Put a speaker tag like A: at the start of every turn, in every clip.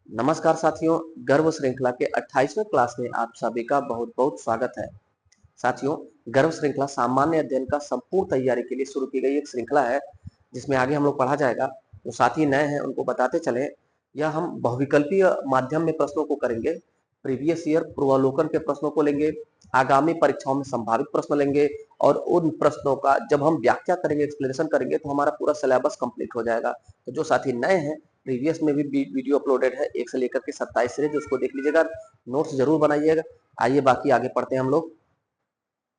A: नमस्कार साथियों, गर्व श्रृंखला के 28वें क्लास में आप सभी का बहुत बहुत स्वागत है। साथियों, गर्व श्रृंखला सामान्य अध्ययन का संपूर्ण तैयारी के लिए शुरू की गई एक श्रृंखला है, जिसमें आगे हम लोग पढ़ा जाएगा। जो साथी नए हैं उनको बताते चले, यह हम बहुविकल्पीय माध्यम में प्रश्नों को करेंगे, प्रीवियस ईयर पूर्वावलोकन के प्रश्नों को लेंगे, आगामी परीक्षाओं में संभावित प्रश्न लेंगे और उन प्रश्नों का जब हम व्याख्या करेंगे, एक्सप्लेनेशन करेंगे तो हमारा पूरा सिलेबस कंप्लीट हो जाएगा। तो जो साथी नए हैं, प्रीवियस में भी वीडियो अपलोडेड है 1 से लेकर के 27 सीरीज, उसको देख लीजिएगा, नोट्स जरूर बनाइएगा। आइए बाकी आगे पढ़ते हैं हम लोग।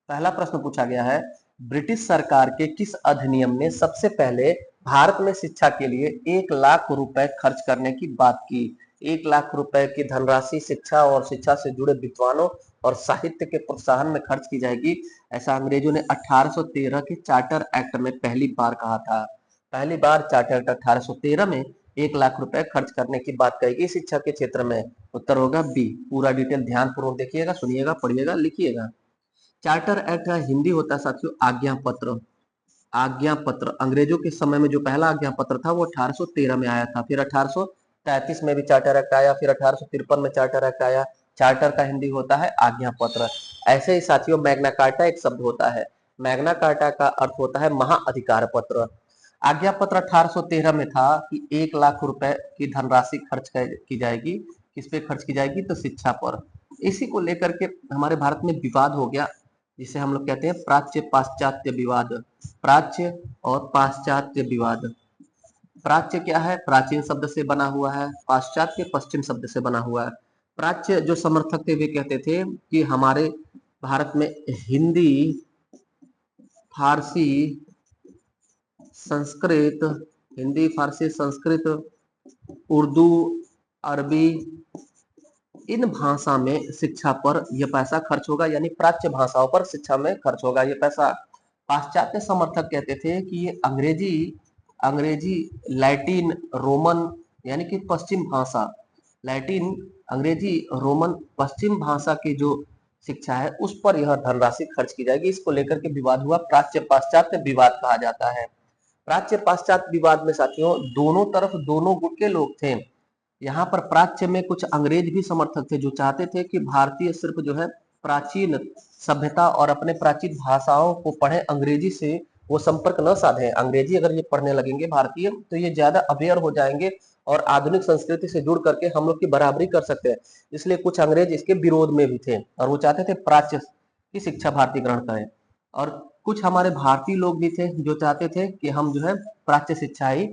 A: पहला प्रश्न पूछा गया है, ब्रिटिश सरकार के किस अधिनियम ने सबसे पहले भारत में शिक्षा के लिए 1 लाख रुपए खर्च करने की बात की? 1 लाख रुपए की धनराशि शिक्षा और शिक्षा से जुड़े विद्वानों और साहित्य के प्रोत्साहन में खर्च की जाएगी, ऐसा अंग्रेजों ने 1813 के चार्टर एक्ट में पहली बार कहा था। पहली बार चार्टर एक्ट 1813 में 1 लाख रुपए खर्च करने की बात कहेगी शिक्षा के क्षेत्र में। उत्तर होगा बी। पूरा डिटेल ध्यान पूर्वक देखिएगा, सुनिएगा, पढ़िएगा, लिखिएगा। चार्टर एक्ट का हिंदी होता है साथियों आज्ञा पत्र। आज्ञा पत्र अंग्रेजों के समय में जो पहला आज्ञा पत्र था वो 1813 में आया था। फिर 1833 में भी चार्टर एक्ट आया, फिर 1853 में चार्टर एक्ट आया। चार्टर का हिंदी होता है आज्ञा पत्र। ऐसे ही साथियों मैग्ना कार्टा एक शब्द होता है। मैग्ना कार्टा का अर्थ होता है महाअधिकार पत्र। आज्ञा पत्र 1813 में था कि 1 लाख रुपए की धनराशि खर्च की जाएगी। किस पे खर्च की जाएगी? तो शिक्षा पर। इसी को लेकर के हमारे भारत में विवाद हो गया, जिसे हम लोग कहते हैं प्राच्य पाश्चात्य विवाद। प्राच्य और पाश्चात्य विवाद। प्राच्य क्या है? प्राचीन शब्द से बना हुआ है। पाश्चात्य पश्चिम शब्द से बना हुआ है। प्राच्य जो समर्थक थे वे कहते थे कि हमारे भारत में हिंदी, फारसी, संस्कृत, हिंदी, फारसी, संस्कृत, उर्दू, अरबी, इन भाषा में शिक्षा पर यह पैसा खर्च होगा, यानी प्राच्य भाषाओं पर शिक्षा में खर्च होगा ये पैसा। पाश्चात्य समर्थक कहते थे कि ये अंग्रेजी अंग्रेजी लैटिन, रोमन, यानी कि पश्चिम भाषा, लैटिन, अंग्रेजी, रोमन, पश्चिम भाषा की जो शिक्षा है उस पर यह धनराशि खर्च की जाएगी। इसको लेकर के विवाद हुआ, प्राच्य पाश्चात्य विवाद कहा जाता है। प्राच्य पाश्चात्य विवाद में साथियों दोनों तरफ दोनों गुट के लोग थे। यहाँ पर प्राच्य में कुछ अंग्रेज भी समर्थक थे जो चाहते थे कि भारतीय सिर्फ जो है प्राचीन सभ्यता और अपने प्राचीन भाषाओं को पढ़े, अंग्रेजी से वो संपर्क न साधे। अंग्रेजी अगर ये पढ़ने लगेंगे भारतीय तो ये ज्यादा अवेयर हो जाएंगे और आधुनिक संस्कृति से जुड़ करके हम लोग की बराबरी कर सकते हैं। इसलिए कुछ अंग्रेज इसके विरोध में भी थे और वो चाहते थे प्राच्य की शिक्षा भारतीय ग्रहण करें। और कुछ हमारे भारतीय लोग भी थे जो चाहते थे कि हम जो है प्राच्य शिक्षा ही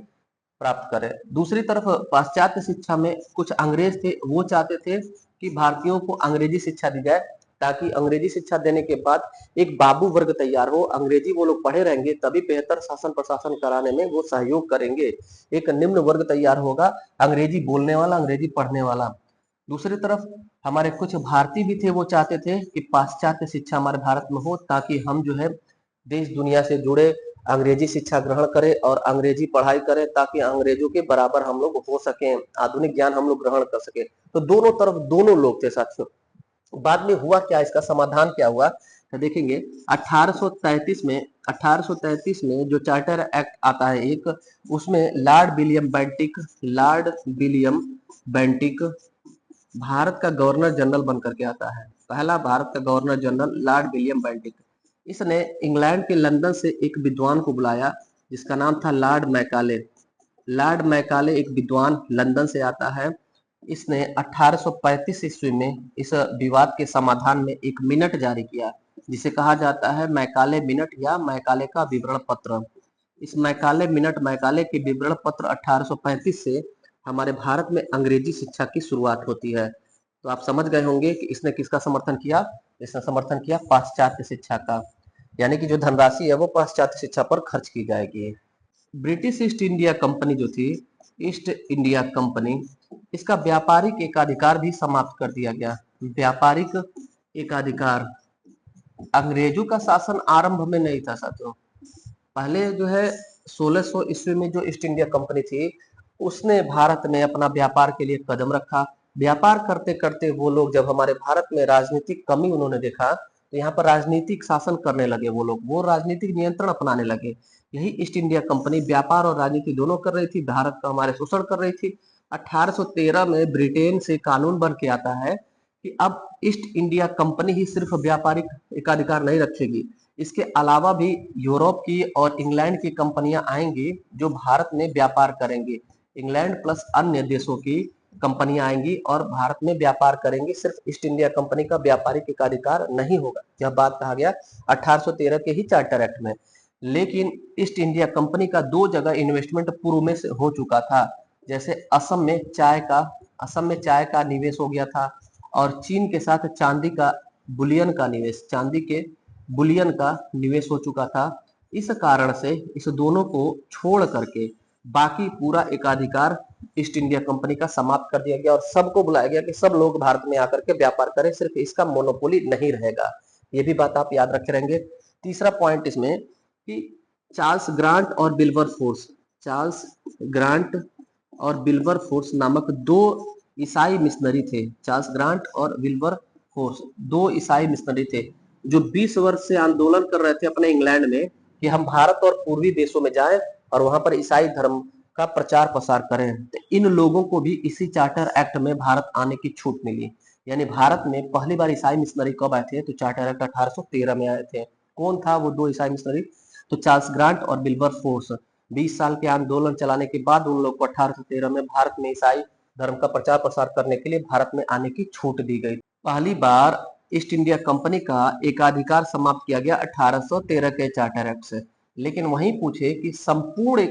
A: प्राप्त करें। दूसरी तरफ पाश्चात्य शिक्षा में कुछ अंग्रेज थे, वो चाहते थे कि भारतीयों को अंग्रेजी शिक्षा दी जाए, ताकि अंग्रेजी शिक्षा देने के बाद एक बाबू वर्ग तैयार हो। अंग्रेजी वो लोग पढ़े रहेंगे तभी बेहतर शासन प्रशासन कराने में वो सहयोग करेंगे। एक निम्न वर्ग तैयार होगा, अंग्रेजी बोलने वाला, अंग्रेजी पढ़ने वाला। दूसरी तरफ हमारे कुछ भारतीय भी थे, वो चाहते थे कि पाश्चात्य शिक्षा हमारे भारत में हो, ताकि हम जो है देश दुनिया से जुड़े, अंग्रेजी शिक्षा ग्रहण करें और अंग्रेजी पढ़ाई करें, ताकि अंग्रेजों के बराबर हम लोग हो सकें, आधुनिक ज्ञान हम लोग ग्रहण कर सके। तो दोनों तरफ दोनों लोग थे साथियों। बाद में हुआ क्या, इसका समाधान क्या हुआ तो देखेंगे। 1833 में जो चार्टर एक्ट आता है एक, उसमें लॉर्ड विलियम बेंटिक भारत का गवर्नर जनरल बन करके आता है। पहला भारत का governor general Lord William Bentinck. इसने इंग्लैंड के लंदन से एक विद्वान को बुलाया जिसका नाम था लॉर्ड मैकाले। लॉर्ड मैकाले एक विद्वान लंदन से आता है। इसने 1835 ईस्वी में इस विवाद के समाधान में एक मिनट जारी किया, जिसे कहा जाता है मैकाले मिनट या मैकाले का विवरण पत्र। इस मैकाले मिनट, मैकाले के विवरण पत्र 1835 से हमारे भारत में अंग्रेजी शिक्षा की शुरुआत होती है। तो आप समझ गए होंगे कि इसने किसका समर्थन किया? इसने समर्थन किया पाश्चात्य शिक्षा का, यानी कि जो धनराशि है वो पाश्चात्य शिक्षा पर खर्च की जाएगी। ब्रिटिश ईस्ट इंडिया कंपनी जो थी, ईस्ट इंडिया कंपनी, इसका व्यापारिक एकाधिकार भी समाप्त कर दिया गया। व्यापारिक एकाधिकार, अंग्रेजों का शासन आरंभ में नहीं था साथियों। पहले जो है 1600 ईस्वी में जो ईस्ट इंडिया कंपनी थी, उसने भारत में अपना व्यापार के लिए कदम रखा। व्यापार करते करते वो लोग जब हमारे भारत में राजनीतिक कमी उन्होंने देखा, तो यहाँ पर राजनीतिक शासन करने लगे वो लोग, वो राजनीतिक नियंत्रण अपनाने लगे। यही ईस्ट इंडिया कंपनी व्यापार और राजनीति दोनों कर रही थी, भारत का हमारे शोषण कर रही थी। 1813 में ब्रिटेन से कानून बन के आता है कि अब ईस्ट इंडिया कंपनी ही सिर्फ व्यापारिक एकाधिकार नहीं रखेगी, इसके अलावा भी यूरोप की और इंग्लैंड की कंपनियां आएंगी जो भारत में व्यापार करेंगी। इंग्लैंड प्लस अन्य देशों की कंपनियां आएंगी और भारत में व्यापार करेंगी, सिर्फ ईस्ट इंडिया कंपनी का व्यापारिक एकाधिकार नहीं होगा। यह बात कहा गया 1813 के ही चार्टर एक्ट में। लेकिन ईस्ट इंडिया कंपनी का दो जगह इन्वेस्टमेंट पूर्व में से हो चुका था, जैसे असम में चाय का निवेश हो गया था और चीन के साथ चांदी के बुलियन का निवेश हो चुका था। इस कारण से इस दोनों को छोड़ करके बाकी पूरा एकाधिकार ईस्ट इंडिया कंपनी का समाप्त कर दिया गया और सबको बुलाया गया कि सब लोग भारत में आकर के व्यापार करें, सिर्फ इसका मोनोपोली नहीं रहेगा। ये भी बात आप याद रखे रहेंगे। तीसरा पॉइंट इसमें कि चार्ल्स ग्रांट और बिल्बर फोर्स नामक दो ईसाई मिशनरी थे। चार्ल्स ग्रांट और विल्बर फोर्स दो ईसाई मिशनरी थे जो 20 वर्ष से आंदोलन कर रहे थे अपने इंग्लैंड में कि हम भारत और पूर्वी देशों में जाएं और वहां पर ईसाई धर्म का प्रचार प्रसार करें। तो इन लोगों को भी इसी चार्टर एक्ट में भारत आने की छूट मिली। यानी भारत में पहली बार ईसाई मिशनरी कब आए थे? तो चार्टर एक्ट 1813 में आए थे। कौन था वो दो ईसाई मिशनरी? तो चार्ल्स ग्रांट और बिल्बर फोर्स। 20 साल के आंदोलन चलाने के बाद उन लोग को 1813 में भारत में ईसाई धर्म का प्रचार प्रसार करने के लिए भारत में आने की छूट दी गई। पहली बार ईस्ट इंडिया कंपनी का एकाधिकार समाप्त किया गया 1813 के चार्टर एक्ट से। लेकिन वहीं पूछे कि संपूर्ण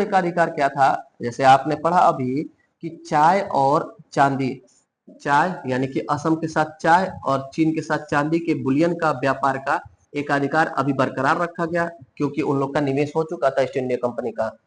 A: एकाधिकार क्या था? जैसे आपने पढ़ा अभी कि चाय यानी कि असम के साथ चाय और चीन के साथ चांदी के बुलियन का व्यापार का एकाधिकार अभी बरकरार रखा गया, क्योंकि उन लोग का निवेश हो चुका था ईस्ट इंडिया कंपनी का।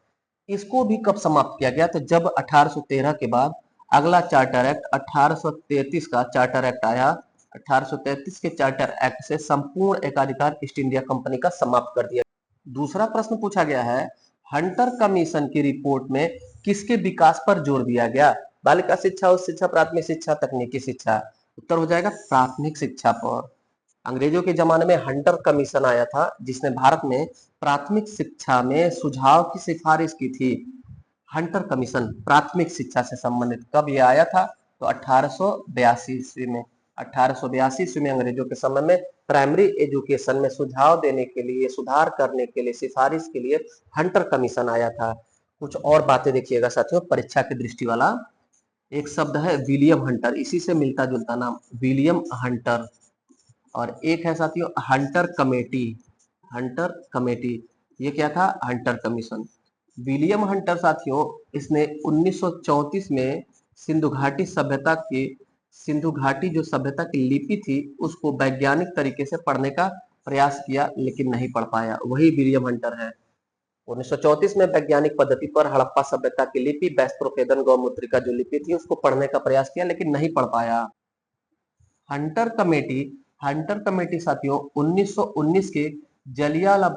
A: इसको भी कब समाप्त किया गया? तो जब 1813 के बाद अगला चार्टर एक्ट 1833 का चार्टर एक्ट आया। 1833 के चार्टर एक्ट से संपूर्ण एकाधिकार ईस्ट इंडिया कंपनी का समाप्त कर दिया। दूसरा प्रश्न पूछा गया है, हंटर कमीशन की रिपोर्ट में किसके विकास पर जोर दिया गया? बालिका शिक्षा, उच्च शिक्षा, प्राथमिक शिक्षा, तकनीकी शिक्षा। उत्तर हो जाएगा प्राथमिक शिक्षा पर। अंग्रेजों के जमाने में हंटर कमीशन आया था जिसने भारत में प्राथमिक शिक्षा में सुझाव की सिफारिश की थी। हंटर कमीशन प्राथमिक शिक्षा से संबंधित कब ये आया था? तो 1882 ईस्वी में। 1882 ईस्वी में अंग्रेजों के समय में प्राइमरी एजुकेशन में सुझाव देने के लिए, सुधार करने के लिए, सिफारिश के लिए हंटर कमीशन आया था। कुछ और बातें देखिएगा साथियों, परीक्षा की दृष्टि वाला एक शब्द है विलियम हंटर, इसी से मिलता जुलता नाम विलियम हंटर। और एक है साथियों हंटर कमेटी। ये क्या था? Hunter commission. विलियम हंटर साथियों, इसने 1934 में सिंधु घाटी जो सभ्यता की लिपि थी उसको वैज्ञानिक तरीके से पढ़ने का प्रयास किया, लेकिन नहीं पढ़ पाया। वही विलियम हंटर है। 1934 में वैज्ञानिक पद्धति पर हड़प्पा सभ्यता की लिपि बैस्ट्रोफेदन गौमुद्रिका जो लिपि थी उसको पढ़ने का प्रयास किया, लेकिन नहीं पढ़ पाया। हंटर कमेटी साथियों 1919 के जलियांवाला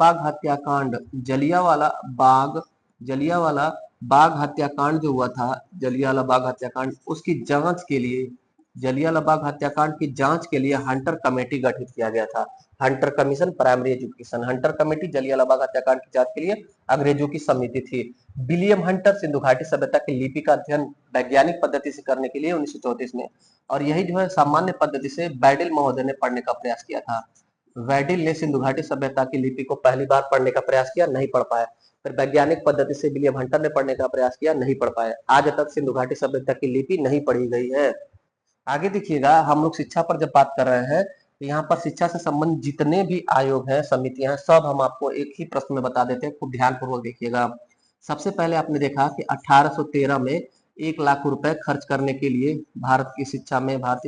A: बाग हत्याकांड जो हुआ था, जलियांवाला बाग हत्याकांड, उसकी जांच के लिए, जलियांवाला बाग हत्याकांड की जांच के लिए हंटर कमेटी गठित किया गया था। Hunter commission primary education, Hunter committee Jallianwala Bagh हत्याकांड की जांच के लिए अंग्रेजों की समिति थी। विलियम हंटर सिंधु घाटी सभ्यता की लिपि का अध्ययन वैज्ञानिक पद्धति से करने के लिए 1934 में, और यही जो है सामान्य पद्धति से बैडिल महोदय ने पढ़ने का प्रयास किया था। वैडिल ने सिंधु घाटी सभ्यता की लिपि को पहली बार पढ़ने का प्रयास किया, नहीं पढ़ पाया। फिर वैज्ञानिक पद्धति से विलियम हंटर ने पढ़ने का प्रयास किया, नहीं पढ़ पाया। आज तक सिंधु घाटी सभ्यता की लिपि नहीं पढ़ी गई है। आगे देखिएगा, हम लोग शिक्षा पर जब बात कर रहे हैं तो यहाँ पर शिक्षा से संबंधित जितने भी आयोग हैं, समितियां हैं, सब हम आपको एक ही प्रश्न में बता देते हैं। खूब ध्यानपूर्वक देखिएगा। सबसे पहले आपने देखा कि 1813 में 1 लाख रुपए खर्च करने के लिए भारतीय शिक्षा में बात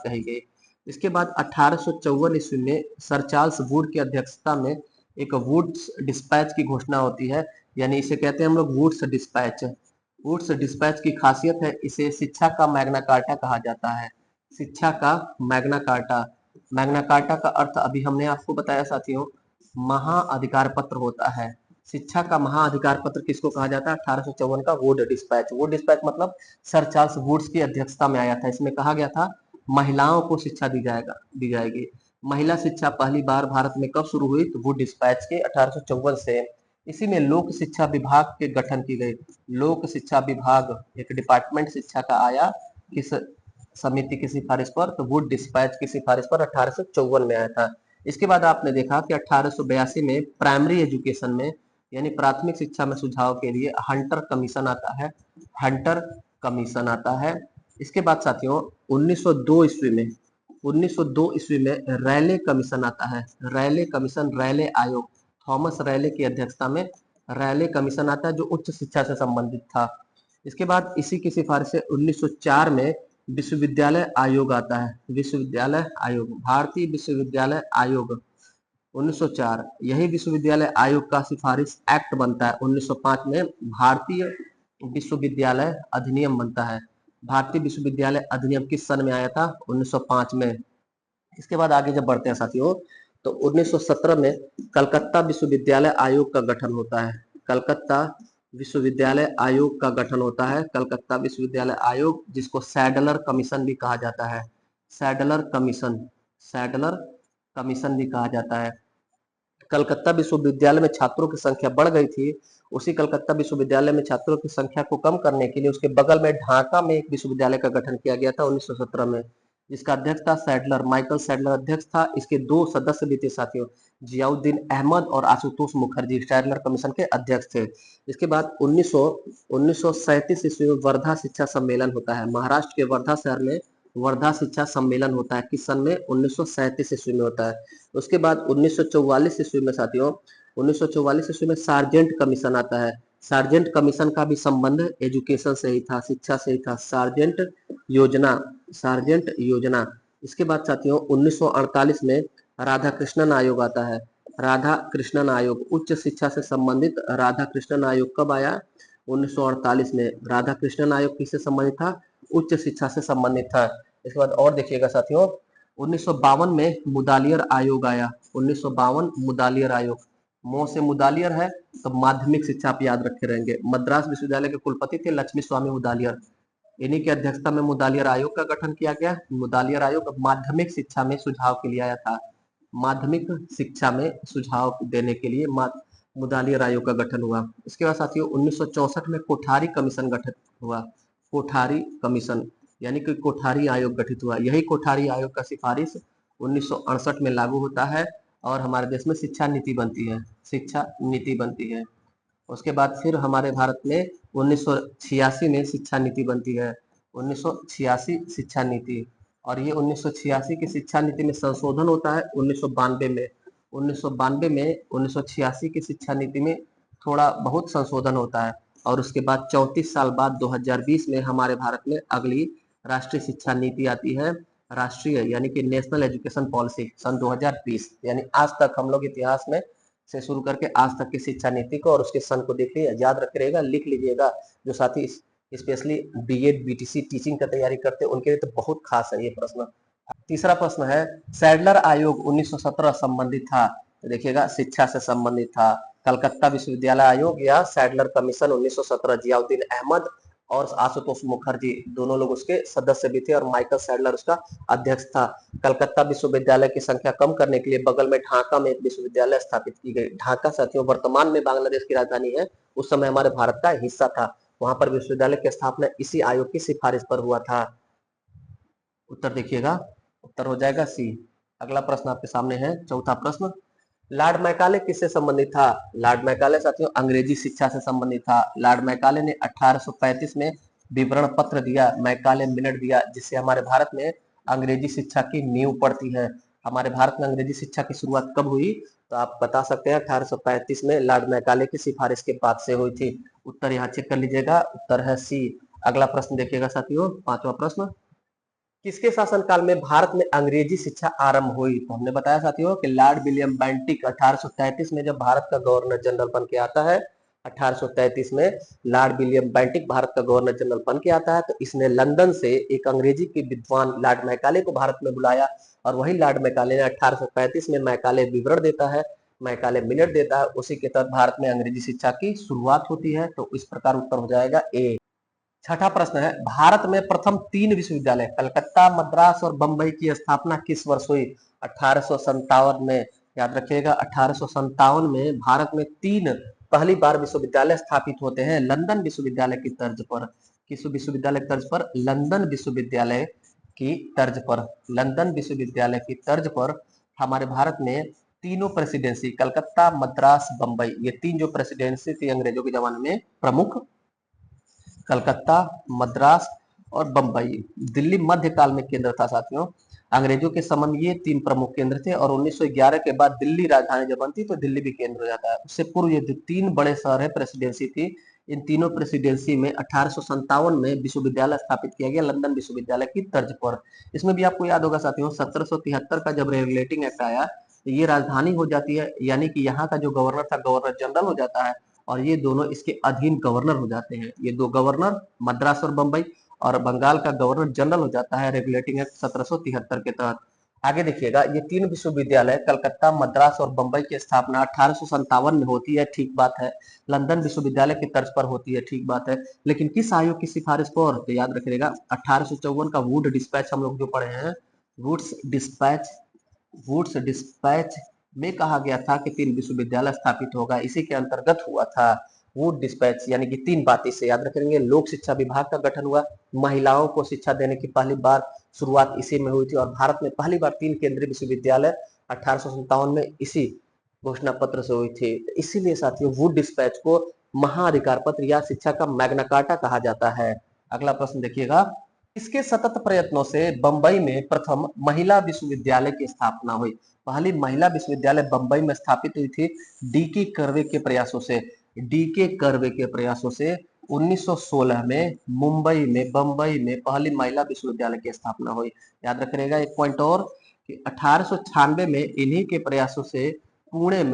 A: कही गई। इसके बाद 1854 ईस्वी में सर चार्ल्स वुड की अध्यक्षता में एक वुड्स डिस्पैच की घोषणा होती है, यानी इसे कहते हैं हम लोग वुड्स डिस्पैच। वुड्स डिस्पैच की खासियत है, इसे शिक्षा का मैग्ना कार्टा कहा जाता है। शिक्षा का मैग्ना कार्टा। मैग्ना कार्टा का अर्थ अभी हमने आपको बताया साथियों, महाअधिकार पत्र होता है। शिक्षा का महाअधिकार पत्र किसको कहा जाता है? 1854 का वुड डिस्पैच। वुड डिस्पैच मतलब सर चार्ल्स वुड्स की अध्यक्षता में आया था। इसमें कहा गया था महिलाओं को शिक्षा दी जाएगी। महिला शिक्षा पहली बार भारत में कब शुरू हुई? तो वुड डिस्पैच के 1854 से। इसी में लोक शिक्षा विभाग के गठन की गई। लोक शिक्षा विभाग एक डिपार्टमेंट शिक्षा का आया, किस समिति की सिफारिश पर, तो वुड डिस्पैच की सिफारिश पर 1854 में आया था। इसके बाद आपने देखा कि 1882 में प्राइमरी एजुकेशन में यानी प्राथमिक शिक्षा में सुझाव के लिए हंटर कमीशन आता है। हंटर कमीशन आता है। इसके बाद साथियों 1902 ईस्वी में 1902 ईस्वी में रैले कमीशन आता है। रैले कमीशन, रैले आयोग, थॉमस रैले की अध्यक्षता में रैले कमीशन आता है जो उच्च शिक्षा से संबंधित था। इसके बाद इसी की सिफारिश से 1904 में विश्वविद्यालय आयोग आता है। विश्वविद्यालय आयोग, भारतीय विश्वविद्यालय आयोग 1904। यही विश्वविद्यालय आयोग का सिफारिश एक्ट बनता है 1905 में। भारतीय विश्वविद्यालय अधिनियम बनता है। भारतीय विश्वविद्यालय अधिनियम किस सन में आया था? 1905 में। इसके बाद आगे जब बढ़ते हैं साथियों तो 1917 में कलकत्ता विश्वविद्यालय आयोग का गठन होता है। कलकत्ता विश्वविद्यालय आयोग का गठन होता है। कलकत्ता विश्वविद्यालय आयोग, जिसको सैडलर कमीशन भी कहा जाता है। सैडलर कमीशन, सैडलर कमीशन भी कहा जाता है। कलकत्ता विश्वविद्यालय में छात्रों की संख्या बढ़ गई थी। उसी कलकत्ता विश्वविद्यालय में छात्रों की संख्या को कम करने के लिए उसके बगल में ढाका में एक विश्वविद्यालय का गठन किया गया था 1917 में, जिसका अध्यक्ष था सैडलर, माइकल सैडलर अध्यक्ष था। इसके 2 सदस्य भी थे साथियों, जियाउद्दीन अहमद और आशुतोष मुखर्जी, सैडलर कमीशन के अध्यक्ष थे। इसके बाद 1937 ईस्वी में वर्धा शिक्षा सम्मेलन होता है। महाराष्ट्र के वर्धा शहर में वर्धा शिक्षा सम्मेलन होता है। किस सन में? 1937 ईस्वी में होता है। उसके बाद 1944 ईस्वी में साथियों 1944 ईस्वी में सार्जेंट कमीशन आता है। सार्जेंट कमीशन का भी संबंध एजुकेशन से ही था, शिक्षा से ही था। सार्जेंट योजना, सार्जेंट योजना। इसके बाद साथियों 1948 में राधा कृष्णन आयोग आता है। राधा कृष्णन आयोग, उच्च शिक्षा से संबंधित राधा कृष्णन आयोग कब आया? 1948 में। राधा कृष्णन आयोग किससे संबंधित था? उच्च शिक्षा से संबंधित था। इसके बाद और देखिएगा साथियों 1952 में मुदालियर आयोग आया। 1952 मुदालियर आयोग, मो से मुदालियर है तो माध्यमिक शिक्षा आप याद रखे रहेंगे। मद्रास विश्वविद्यालय के कुलपति थे लक्ष्मी स्वामी मुदालियर। इन्हीं की अध्यक्षता में मुदालियर आयोग का गठन किया गया। मुदालियर आयोग माध्यमिक शिक्षा में सुझाव के लिए आया था। माध्यमिक शिक्षा में सुझाव देने के लिए मुदालियर आयोग का गठन हुआ। इसके बाद साथियों 1964 में कोठारी कमीशन गठित हुआ। कोठारी कमीशन यानी कि कोठारी आयोग गठित हुआ। यही कोठारी आयोग का सिफारिश 1968 में लागू होता है और हमारे देश में शिक्षा नीति बनती है। शिक्षा नीति बनती है। उसके बाद फिर हमारे भारत में 1986 में शिक्षा नीति बनती है। 1986 शिक्षा नीति, और ये 1986 की शिक्षा नीति में संशोधन होता है 1992 में। 1992 में 1986 की शिक्षा नीति में थोड़ा बहुत संशोधन होता है और उसके बाद 34 साल बाद 2020 में हमारे भारत में अगली राष्ट्रीय शिक्षा नीति आती है। राष्ट्रीय यानी कि नेशनल एजुकेशन पॉलिसी सन 2020। यानी आज तक हम लोग इतिहास में से शुरू करके आज तक की शिक्षा नीति को और उसके सन को देख लीजिए, याद रख रहेगा, लिख लीजिएगा। जो साथी स्पेशली बीएड बीटीसी टीचिंग का तैयारी करते हैं उनके लिए तो बहुत खास है ये प्रश्न। तीसरा प्रश्न है सैडलर आयोग 1917 संबंधित था, तो देखिएगा शिक्षा से संबंधित था। कलकत्ता विश्वविद्यालय आयोग या सैडलर कमीशन 1917, जियाउद्दीन अहमद और आशुतोष मुखर्जी दोनों लोग उसके सदस्य भी थे और माइकल सैडलर उसका अध्यक्ष था। कलकत्ता विश्वविद्यालय की संख्या कम करने के लिए बगल में ढाका में एक विश्वविद्यालय स्थापित की गई। ढाका साथियों वर्तमान में बांग्लादेश की राजधानी है, उस समय हमारे भारत का हिस्सा था। वहां पर विश्वविद्यालय की स्थापना इसी आयोग की सिफारिश पर हुआ था। उत्तर देखिएगा, उत्तर हो जाएगा सी। अगला प्रश्न आपके सामने है, चौथा प्रश्न, लॉर्ड मैकाले किससे संबंधित था? लॉर्ड मैकाले साथियों अंग्रेजी शिक्षा से संबंधित था। लॉर्ड मैकाले ने 1835 में विवरण पत्र दिया, मैकाले मिनट दिया, जिससे हमारे भारत में अंग्रेजी शिक्षा की नींव पड़ती है। हमारे भारत में अंग्रेजी शिक्षा की शुरुआत कब हुई? तो आप बता सकते हैं 1835 में लॉर्ड मैकाले की सिफारिश के बाद से हुई थी। उत्तर यहाँ चेक कर लीजिएगा, उत्तर है सी। अगला प्रश्न देखिएगा साथियों, पांचवा प्रश्न, किसके शासनकाल में भारत में अंग्रेजी शिक्षा आरंभ हुई? तो हमने बताया साथियों कि लॉर्ड विलियम बेंटिक 1833 में जब भारत का गवर्नर जनरल बन के आता है, 1833 में लॉर्ड विलियम बेंटिक भारत का गवर्नर जनरल बन के आता है, तो इसने लंदन से एक अंग्रेजी के विद्वान लॉर्ड मैकाले को भारत में बुलाया और वही लॉर्ड मैकाले ने 1835 में मैकाले विवरण देता है, मैकाले मिनट देता है, उसी के तहत भारत में अंग्रेजी शिक्षा की शुरुआत होती है। तो इस प्रकार उत्तर हो जाएगा ए। छठा प्रश्न है, भारत में प्रथम 3 विश्वविद्यालय कलकत्ता, मद्रास और बंबई की स्थापना किस वर्ष हुई? 1857 में। याद रखिएगा 1857 में भारत में 3 पहली बार विश्वविद्यालय स्थापित होते हैं लंदन विश्वविद्यालय की तर्ज पर। किस विश्वविद्यालय की तर्ज पर? लंदन विश्वविद्यालय की तर्ज पर। लंदन विश्वविद्यालय की तर्ज पर हमारे भारत में तीनों प्रेसिडेंसी, कलकत्ता, मद्रास, बंबई, ये तीन जो प्रेसिडेंसी थी अंग्रेजों के जमाने में प्रमुख, कलकत्ता, मद्रास और बंबई। दिल्ली मध्यकाल में केंद्र था साथियों। अंग्रेजों के समय में ये तीन प्रमुख केंद्र थे और 1911 के बाद दिल्ली राजधानी जब बनती तो दिल्ली भी केंद्र हो जाता है। उससे पूर्व ये तीन बड़े शहर है प्रेसिडेंसी थी। इन तीनों प्रेसिडेंसी में 1857 में विश्वविद्यालय स्थापित किया गया लंदन विश्वविद्यालय की तर्ज पर। इसमें भी आपको याद होगा साथियों 1773 का जब रेगुलेटिंग एक्ट आया तो ये राजधानी हो जाती है, यानी कि यहाँ का जो गवर्नर था गवर्नर जनरल हो जाता है और ये दोनों इसके अधीन गवर्नर हो जाते हैं। ये दो गवर्नर मद्रास और बंबई, और बंगाल का गवर्नर जनरल हो जाता है रेगुलेटिंग एक्ट 1773 के तहत। आगे देखिएगा, ये तीन विश्वविद्यालय कलकत्ता, मद्रास और बंबई की स्थापना 1857 में होती है, ठीक बात है। लंदन विश्वविद्यालय की तर्ज पर होती है, ठीक बात है। लेकिन किस आयोग की सिफारिश पर? तो याद रखिएगा 1854 का वुड डिस्पैच हम लोग जो पढ़े हैं, वुड्स डिस्पैच में कहा गया था कि तीन विश्वविद्यालय स्थापित होगा, इसी के अंतर्गत हुआ था वुड डिस्पैच। यानी कि तीन बातें से याद रखेंगे। लोक शिक्षा विभाग का गठन हुआ, महिलाओं को शिक्षा देने की पहली बार शुरुआत इसी में हुई थी और भारत में पहली बार तीन केंद्रीय विश्वविद्यालय 1857 में इसी घोषणा पत्र से हुई थी। इसीलिए साथियों वुड डिस्पैच को महाअधिकार पत्र या शिक्षा का मैग्ना कार्टा कहा जाता है। अगला प्रश्न देखिएगा, इसके सतत प्रयत्नों से बंबई में प्रथम महिला विश्वविद्यालय की स्थापना हुई। पहली महिला विश्वविद्यालय बंबई में स्थापित हुई थी डी.के. कर्वे के प्रयासों से। डी.के. कर्वे के प्रयासों से 1916 में बंबई में पहली महिला विश्वविद्यालय की स्थापना हुई। याद रखिएगा एक पॉइंट और कि 1896 में इन्हीं के प्रयासों से पुणे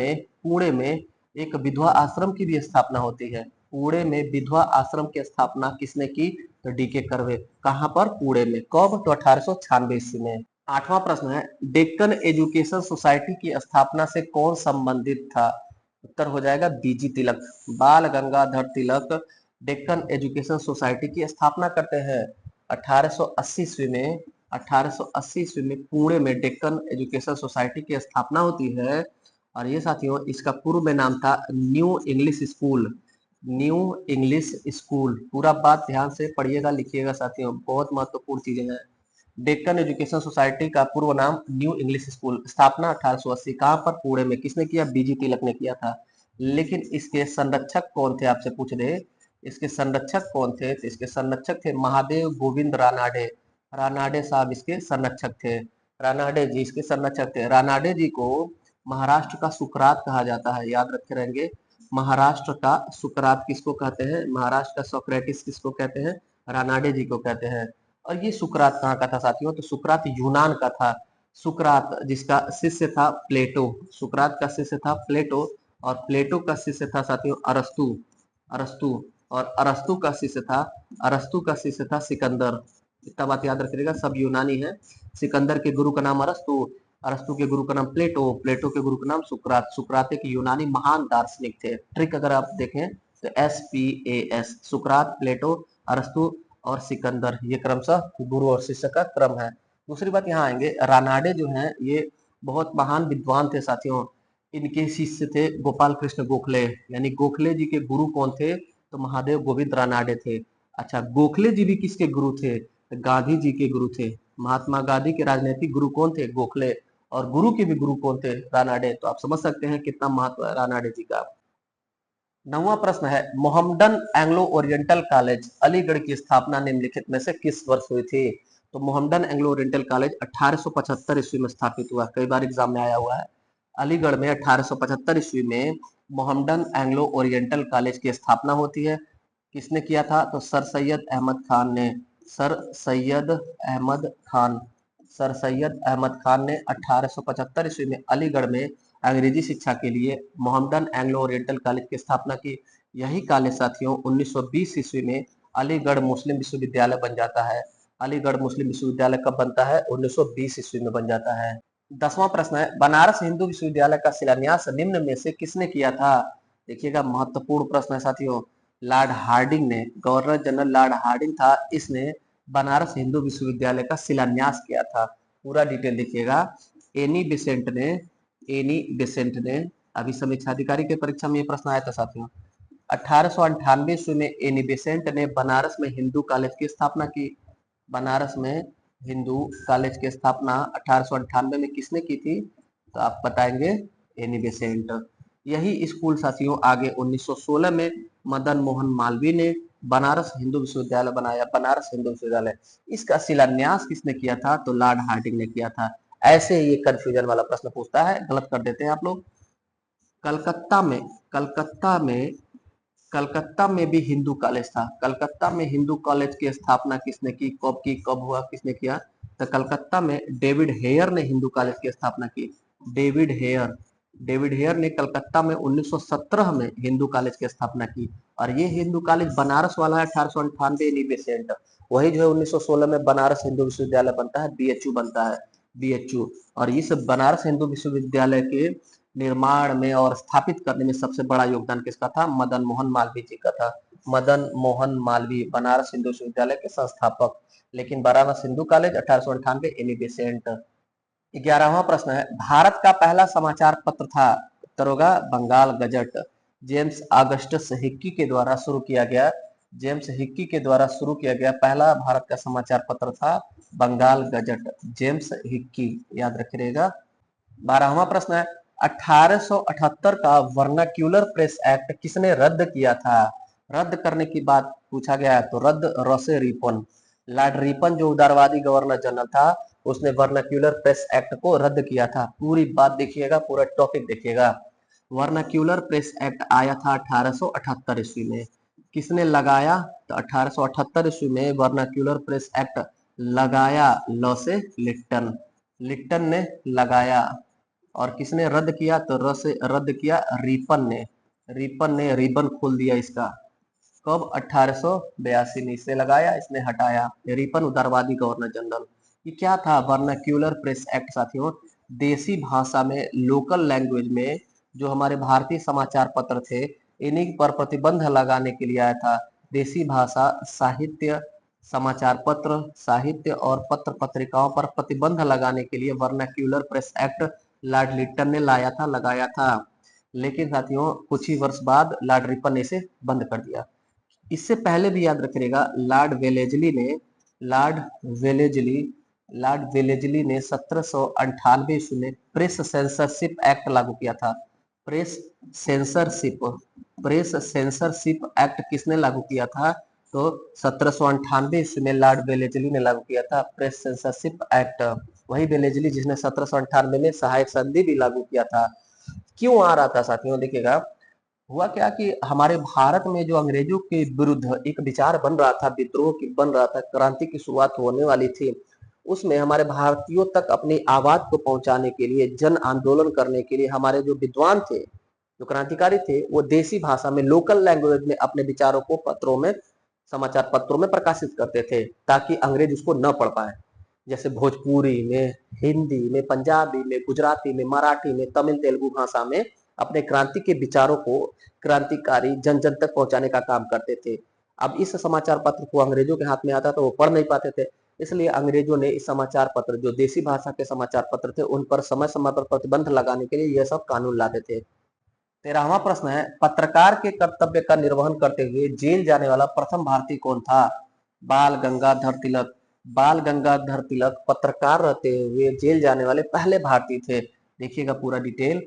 A: में एक विधवा आश्रम की भी स्थापना होती है। पुणे में विधवा आश्रम की स्थापना किसने की? तो डी.के. कर्वे। कहां पर? पुणे में। कब? तो 1896 ईस्वी में। आठवां प्रश्न है, डेक्कन एजुकेशन सोसाइटी की स्थापना से कौन संबंधित था? उत्तर हो जाएगा बीजी तिलक। बाल गंगाधर तिलक डेक्कन एजुकेशन सोसाइटी की स्थापना करते हैं 1880 ईस्वी में। 1880 ईस्वी में पुणे में डेक्कन एजुकेशन सोसाइटी की स्थापना होती है और ये साथियों इसका पूर्व में नाम था new English school. New English school. पूरा बात ध्यान से पढ़िएगा, लिखिएगा साथियों, बहुत महत्वपूर्ण चीजें हैं। डेक्कन एजुकेशन सोसाइटी का पूर्व नाम न्यू इंग्लिश स्कूल। स्थापना 1880। कहां पर? पुणे में। किसने किया? बीजी तिलक ने किया था। लेकिन इसके संरक्षक कौन थे? आपसे पूछ रहे इसके संरक्षक कौन थे? तो इसके संरक्षक थे महादेव गोविंद रानाडे। रानाडे साहब इसके संरक्षक थे। रानाडे जी इसके संरक्षक थे। रानाडे जी को महाराष्ट्र का सुकरात कहा जाता है, याद रखे रहेंगे। महाराष्ट्र का सुकरात किसको कहते हैं? महाराष्ट्र का सोक्रेटिस किसको कहते हैं? रानाडे जी को कहते हैं। और ये सुकरात कहाँ का था साथियों? तो सुकरात यूनान का था। सुकरात जिसका शिष्य था प्लेटो। सुकरात का शिष्य था प्लेटो और प्लेटो का शिष्य था साथियों अरस्तु। अरस्तु और अरस्तु का शिष्य था सिकंदर। इतना बात याद रखिएगा, सब यूनानी है। सिकंदर के गुरु का नाम अरस्तु, अरस्तु के गुरु का नाम प्लेटो, प्लेटो के गुरु का नाम सुकरात। सुकरात एक यूनानी महान दार्शनिक थे। ट्रिक अगर आप देखें तो SPAS, सुकरात, प्लेटो, अरस्तु और सिकंदर, ये क्रमशः गुरु और शिष्य का क्रम है। दूसरी बात यहाँ आएंगे, रानाडे जो हैं ये बहुत महान विद्वान थे साथियों। इनके शिष्य थे गोपाल कृष्ण गोखले, यानी गोखले जी के गुरु कौन थे? तो महादेव गोविंद रानाडे थे। अच्छा, गोखले जी भी किसके गुरु थे? तो गांधी जी के गुरु थे। महात्मा गांधी के राजनीतिक गुरु कौन थे? गोखले। और गुरु के भी गुरु कौन थे? रानाडे। तो आप समझ सकते हैं कितना महत्व है रानाडे जी का। नौवां प्रश्न है, Mohammedan Anglo oriental college Aligarh की स्थापना निम्नलिखित में से किस वर्ष हुई थी? तो मोहम्मडन एंग्लो ओरिएंटल कॉलेज 1875 ईस्वी में स्थापित हुआ। कई बार एग्जाम में आया हुआ है। अलीगढ़ में 1875 ईस्वी में मोहम्मडन एंग्लो ओरिएंटल कॉलेज की स्थापना होती है। किसने किया था? तो सर सैयद अहमद खान ने। सर सैयद अहमद खान। सर सैयद अहमद खान ने 1875 ईस्वी में अलीगढ़ में अंग्रेजी शिक्षा के लिए मोहम्मडन एंग्लो ओरिएंटल कॉलेज की स्थापना की। यही कॉलेज साथियों 1920 ईस्वी में अलीगढ़ मुस्लिम विश्वविद्यालय बन जाता है। अलीगढ़ मुस्लिम विश्वविद्यालय कब बनता है? 1920 ईस्वी में बन जाता है। 10वां प्रश्न है, बनारस हिंदू विश्वविद्यालय का शिलान्यास निम्न में से किसने किया था? देखिएगा महत्वपूर्ण प्रश्न है साथियों। लॉर्ड हार्डिंग ने, गवर्नर जनरल लॉर्ड हार्डिंग था, इसने बनारस हिंदू विश्वविद्यालय का शिलान्यास किया था। पूरा डिटेल देखिएगा। एनी बेसेंट ने अभी समीक्षा अधिकारी के परीक्षा में ये प्रश्न आया था साथियों। 1898 ईस्वी में एनी बेसेंट ने बनारस में हिंदू कॉलेज की स्थापना की। बनारस में हिंदू कॉलेज की स्थापना 1898 में किसने की थी? तो आप बताएंगे एनी बेसेंट। यही स्कूल साथियों आगे 1916 में मदन मोहन मालवीय ने बनारस हिंदू विश्वविद्यालय बनाया। बनारस हिंदू विश्वविद्यालय, इसका शिलान्यास किसने किया था? तो लॉर्ड हार्डिंग ने किया था। ऐसे ये कंफ्यूजन वाला प्रश्न पूछता है, गलत कर देते हैं आप लोग। कलकत्ता में कलकत्ता में कलकत्ता में भी हिंदू कॉलेज था। कलकत्ता में हिंदू कॉलेज की स्थापना किसने की, कब हुआ, किसने किया? तो कलकत्ता में डेविड हेयर ने हिंदू कॉलेज की स्थापना की। डेविड हेयर ने कलकत्ता में 1917 में हिंदू कॉलेज की स्थापना की। और ये हिंदू कॉलेज बनारस वाला है 1898 नी बेसेंट। वही जो है 1916 में बनारस हिंदू विश्वविद्यालय बनता है, बीएचयू बनता है, बीएचयू। और इस बनारस हिंदू विश्वविद्यालय के निर्माण में और स्थापित करने में सबसे बड़ा योगदान किसका था? मदन मोहन मालवीय जी का था। मदन मोहन मालवीय बनारस हिंदू विश्वविद्यालय के संस्थापक। लेकिन Banaras Hindu college 1898 Annie Besant. 11वां प्रश्न है, भारत का पहला समाचार पत्र था? उत्तर होगा Bengal gazette. James Augustus Hicky के द्वारा शुरू किया गया। जेम्स हिक्की के द्वारा शुरू किया गया पहला भारत का समाचार पत्र था बंगाल गजट। जेम्स हिक्की, याद रखिएगा। 12वां प्रश्न है, 1878 का वर्नाक्यूलर प्रेस एक्ट किसने रद्द किया था? रद्द करने की बात पूछा गया है तो रद्द रॉसे रिपन। लॉर्ड रिपन जो उदारवादी गवर्नर जनरल था, उसने वर्नाक्यूलर प्रेस एक्ट को रद्द किया था। पूरी बात देखिएगा, पूरा टॉपिक देखिएगा। वर्नाक्यूलर प्रेस एक्ट आया था 1878 ईस्वी में। किसने लगाया? तो 1878 ईस्वी में वर्नाक्यूलर प्रेस एक्ट लगाया लॉसे लिट्टन। लिट्टन ने लगाया। और किसने रद्द किया? तो रद्द किया रिपन ने। रिपन ने रिबन खोल दिया इसका। कब? 1882 में। इसे लगाया, इसने हटाया। रिपन उदारवादी गवर्नर जनरल। ये क्या था? वर्नाक्यूलर प्रेस एक्ट साथियों, देसी भाषा में, लोकल लैंग्वेज में जो हमारे भारतीय समाचार पत्र थे, इन्हीं पर प्रतिबंध लगाने के लिए आया था। देसी भाषा, साहित्य, समाचार पत्र, साहित्य और पत्र पत्रिकाओं पर प्रतिबंध लगाने के लिए vernacular press act Lord Lytton ने लाया था, लगाया था। लेकिन साथियों कुछ ही वर्ष बाद लॉर्ड रिपन ने इसे बंद कर दिया। इससे पहले भी याद रखिएगा, लॉर्ड वेलेजली लॉर्ड वेलेजली ने 1798 ईस्वी में प्रेस सेंसरशिप एक्ट लागू किया था। Press censorship press censorship act किसने लागू किया था? तो 1798 ईस्वी में लॉर्ड वेलेजली ने लागू किया था प्रेस सेंसरशिप एक्ट। वही वेलेजली जिसने 1798 में सहायक संधि भी लागू किया था। क्यों आ रहा था साथियों? देखिएगा, हुआ क्या कि हमारे भारत में जो अंग्रेजों के विरुद्ध एक विचार बन रहा था, विद्रोह की बन रहा था, क्रांति की शुरुआत होने वाली थी, उसमें हमारे भारतीयों तक अपनी आवाज को पहुंचाने के लिए, जन आंदोलन करने के लिए हमारे जो विद्वान थे, जो क्रांतिकारी थे, वो देसी भाषा में, लोकल लैंग्वेज में अपने विचारों को पत्रों में, समाचार पत्रों में प्रकाशित करते थे ताकि अंग्रेज उसको न पढ़ पाए। जैसे भोजपुरी में, हिंदी में, पंजाबी में, गुजराती में, मराठी में, तमिल तेलुगु भाषा में अपने क्रांति के विचारों को क्रांतिकारी जन जन तक पहुंचाने का काम करते थे। अब इस समाचार पत्र को अंग्रेजों के हाथ में आता तो वो पढ़ नहीं पाते थे, इसलिए अंग्रेजों ने इस समाचार पत्र, जो देसी भाषा के समाचार पत्र थे, उन पर समय समय पर प्रतिबंध लगाने के लिए यह सब कानून लाते थे। 13वां प्रश्न है, पत्रकार के कर्तव्य का निर्वहन करते हुए जेल जाने वाला प्रथम भारतीय कौन था? बाल गंगाधर तिलक। बाल गंगाधर तिलक पत्रकार रहते हुए जेल जाने वाले पहले भारतीय थे। देखिएगा पूरा डिटेल।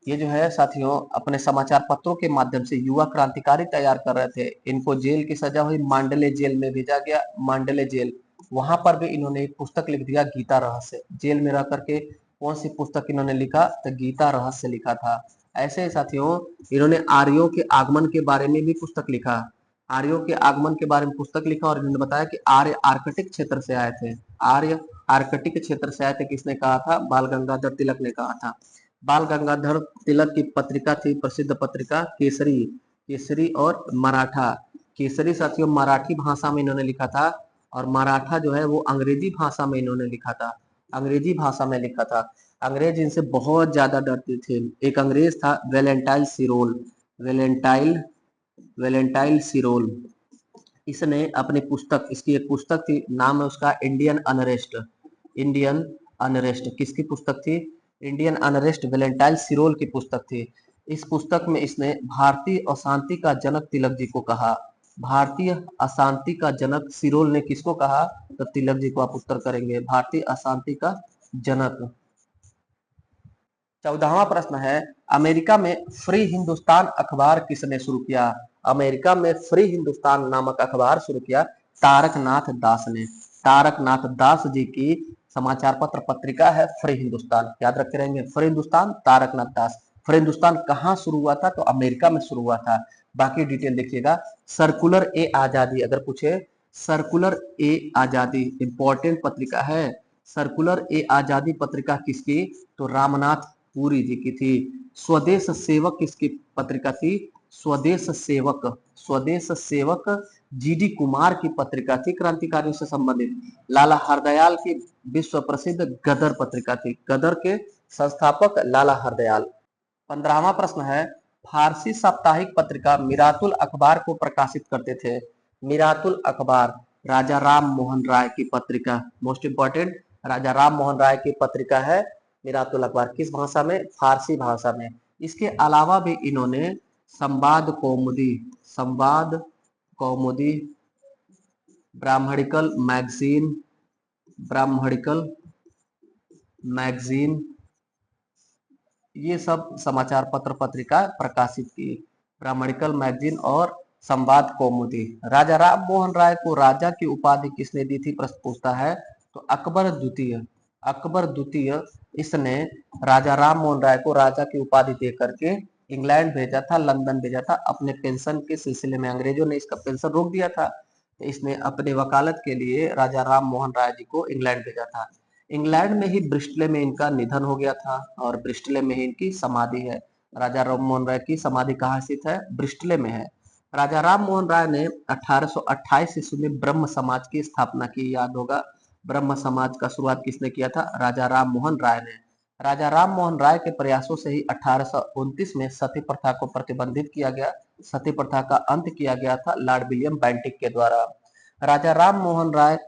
A: ये जो है साथियों, अपने समाचार पत्रों के माध्यम से युवा क्रांतिकारी तैयार कर रहे थे। इनको जेल की सजा हुई, मांडले जेल में भेजा गया। मांडले जेल, वहां पर भी इन्होंने एक पुस्तक लिख दिया, गीता रहस्य। जेल में रह करके कौन सी पुस्तक इन्होंने लिखा? तो गीता रहस्य लिखा था। ऐसे साथियों, इन्होंने आर्यों के आगमन के बारे में भी पुस्तक लिखा। आर्यों के आगमन के बारे में पुस्तक लिखा और इन्होंने बताया कि आर्य आर्कटिक क्षेत्र से आए थे। आर्य आर्कटिक क्षेत्र से आए थे, किसने कहा था? बाल गंगाधर तिलक ने कहा था। बाल गंगाधर तिलक की पत्रिका थी, प्रसिद्ध पत्रिका केसरी। केसरी और मराठा। केसरी साथियों मराठी भाषा में इन्होंने लिखा था, और मराठा जो है वो अंग्रेजी भाषा में इन्होंने लिखा था। अंग्रेजी भाषा में लिखा था। अंग्रेज इनसे बहुत ज्यादा डरते थे। एक अंग्रेज था वेलेंटाइन सिरोल। Valentine Valentine सिरोल। इसने अपनी पुस्तक, इसकी एक पुस्तक थी, नाम है उसका इंडियन अनरेस्ट। इंडियन अनरेस्ट किसकी पुस्तक थी? इंडियन अनरेस्ट वैलेंटाइन सिरोल की पुस्तक थी। इस पुस्तक में इसने भारतीय अशांति का जनक तिलक जी को कहा। भारतीय अशांति का जनक सिरोल ने किसको कहा? तो तिलक जी को आप उत्तर करेंगे, भारतीय अशांति का जनक। 14वां प्रश्न है, अमेरिका में फ्री हिंदुस्तान अखबार किसने शुरू किया? अमेरिका में फ्री हिंदुस्तान नामक अखबार शुरू किया तारकनाथ दास ने। तारकनाथ दास जी की समाचार पत्र पत्रिका है फ्री हिंदुस्तान, याद रखे रहेंगे, फ्री हिंदुस्तान, तारकनाथ दास। फ्री हिंदुस्तान कहाँ शुरू हुआ था? तो अमेरिका में शुरू हुआ था। बाकी डिटेल देखिएगा। सर्कुलर ए आजादी, अगर पूछे सर्कुलर ए आजादी इंपॉर्टेंट पत्रिका है। सर्कुलर ए आजादी पत्रिका किसकी? तो रामनाथ पुरी जी की थी। स्वदेश सेवक किसकी पत्रिका थी? स्वदेश सेवक, स्वदेश सेवक जीडी कुमार की पत्रिका थी, क्रांतिकारियों से संबंधित। लाला हरदयाल की विश्व प्रसिद्ध गदर पत्रिका थी, गदर के संस्थापक लाला हरदयाल। 15वां प्रश्न है, फारसी साप्ताहिक पत्रिका मिरातुल अखबार को प्रकाशित करते थे। मिरातुल अखबार राजा राम मोहन राय की पत्रिका, मोस्ट इंपॉर्टेंट, राजा राम मोहन राय की पत्रिका है मिरातुल अखबार। किस भाषा में? फारसी भाषा में। इसके अलावा भी इन्होंने संवाद कौमुदी, संवाद कौमुदी, ब्राह्मणिकल मैगजीन, ब्राह्मणिकल मैगजीन, ये सब समाचार पत्र पत्रिका प्रकाशित की। ब्राह्मणिकल मैगजीन और संवाद कौमुदी। राजा राम मोहन राय को राजा की उपाधि किसने दी थी? प्रश्न पूछता है। तो अकबर द्वितीय, अकबर द्वितीय इसने राजा राम मोहन राय को राजा की उपाधि दे करके इंग्लैंड भेजा था, लंदन भेजा था। अपने पेंशन के सिलसिले में अंग्रेजों ने इसका पेंशन रोक दिया था, तो इसने अपने वकालत के लिए राजा राम मोहन राय जी को इंग्लैंड भेजा था। इंग्लैंड में ही ब्रिस्टले में इनका निधन हो गया था और ब्रिस्टले में ही इनकी समाधि है। राजा राम मोहन राय की समाधि कहाँ स्थित है? ब्रिस्टले में है। राजा राम मोहन राय ने 1828 ईस्वी में ब्रह्म समाज की स्थापना की, याद होगा। ब्रह्म समाज का शुरुआत किसने किया था? राजा राम मोहन राय ने। राजा राम मोहन राय के प्रयासों से ही 1829 में सती प्रथा को प्रतिबंधित किया गया। सती प्रथा का अंत किया गया था लॉर्ड विलियम बेंटिक के द्वारा। राजा राम मोहन राय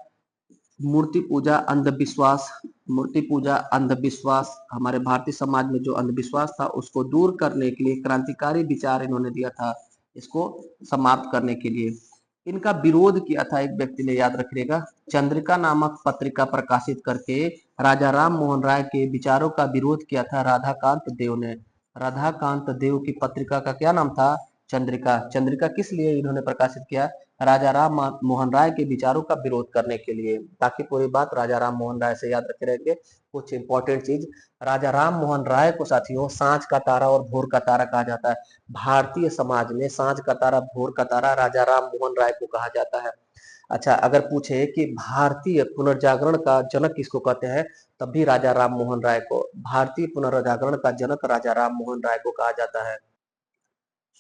A: मूर्ति पूजा अंधविश्वास, मूर्ति पूजा अंधविश्वास, हमारे भारतीय समाज में जो अंधविश्वास था उसको दूर करने के लिए क्रांतिकारी विचार इन्होंने दिया था, इसको समाप्त करने के लिए। इनका विरोध किया था एक व्यक्ति ने, याद रखिएगा, चंद्रिका नामक पत्रिका प्रकाशित करके राजा राम मोहन राय के विचारों का विरोध किया था राधाकांत देव ने। राधाकांत देव की पत्रिका का क्या नाम था? चंद्रिका। चंद्रिका किस लिए इन्होंने प्रकाशित किया? राजा राम मोहन राय के विचारों का विरोध करने के लिए। ताकि पूरी बात राजा राम मोहन राय से याद रखे रहेंगे। कुछ इंपॉर्टेंट चीज, राजा राम मोहन राय को साथियों सांझ का तारा और भोर का तारा कहा जाता है। भारतीय समाज में सांझ का तारा, भोर का तारा राजा राम मोहन राय को कहा जाता है। अच्छा, अगर पूछे कि भारतीय पुनर्जागरण का जनक किसको कहते हैं, तब भी राजा राम मोहन राय को, भारतीय पुनर्जागरण का जनक राजा राम मोहन राय को कहा जाता है।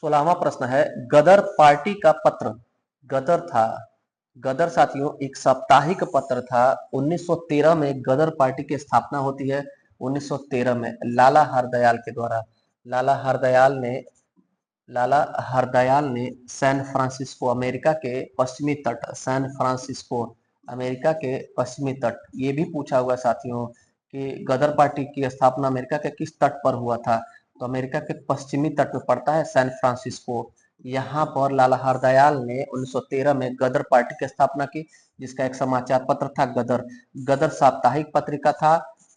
A: 16वां प्रश्न है, गदर पार्टी का पत्र, गदर था, गदर साथियों एक साप्ताहिक पत्र था। 1913 में गदर पार्टी की स्थापना होती है, 1913 में लाला हरदयाल के द्वारा। लाला हरदयाल ने, लाला हरदयाल ने सैन फ्रांसिस्को, अमेरिका के पश्चिमी तट, सैन फ्रांसिस्को अमेरिका के पश्चिमी तट, ये भी पूछा हुआ साथियों कि गदर पार्टी की स्थापना अमेरिका के किस तट पर हुआ था? तो अमेरिका के पश्चिमी तट में पड़ता है सैन फ्रांसिस्को। यहाँ पर लाला हरदयाल ने 1913 में गदर पार्टी की स्थापना की, जिसका एक समाचार पत्र था गदर। गदर साप्ताहिक पत्रिका था,